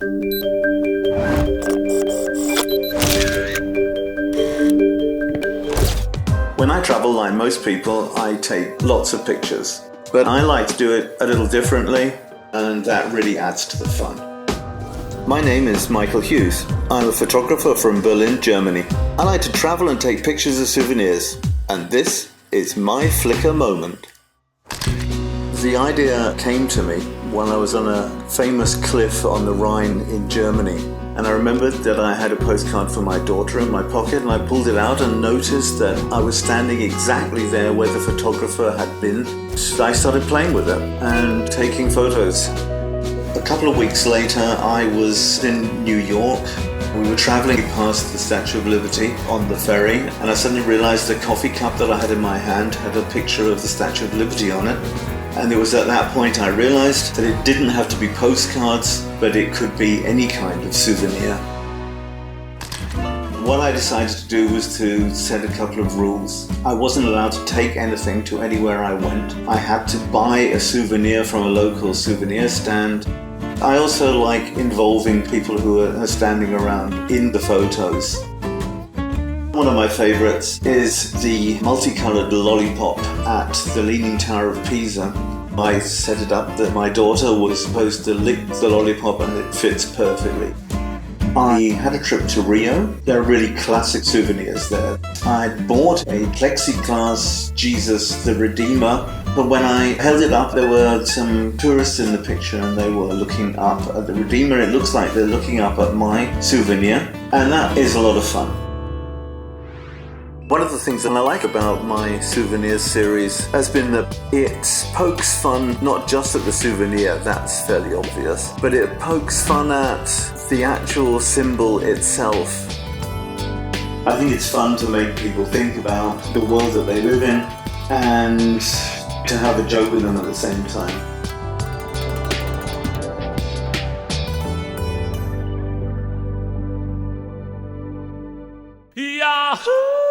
When I travel, like most people, I take lots of pictures. But I like to do it a little differently, and that really adds to the fun. My name is Michael Hughes. I'm a photographer from Berlin, Germany. I like to travel and take pictures of souvenirs, and this is my Flickr moment. The idea came to me when I was on a famous cliff on the Rhine in Germany. And I remembered that I had a postcard for my daughter in my pocket, and I pulled it out and noticed that I was standing exactly there where the photographer had been. I started playing with it and taking photos. A couple of weeks later, I was in New York. We were traveling past the Statue of Liberty on the ferry, and I suddenly realized the coffee cup that I had in my hand had a picture of the Statue of Liberty on it. And it was at that point I realized that it didn't have to be postcards, but it could be any kind of souvenir. What I decided to do was to set a couple of rules. I wasn't allowed to take anything to anywhere I went. I had to buy a souvenir from a local souvenir stand. I also like involving people who are standing around in the photos. One of my favorites is the multicolored lollipop at the Leaning Tower of Pisa. I set it up that my daughter was supposed to lick the lollipop, and it fits perfectly. I had a trip to Rio. There are really classic souvenirs there. I bought a plexiglass Jesus the Redeemer, but when I held it up, there were some tourists in the picture, and they were looking up at the Redeemer. It looks like they're looking up at my souvenir, and that is a lot of fun. One of the things that I like about my souvenirs series has been that it pokes fun not just at the souvenir, that's fairly obvious, but it pokes fun at the actual symbol itself. I think it's fun to make people think about the world that they live in and to have a joke with them at the same time. Yahoo!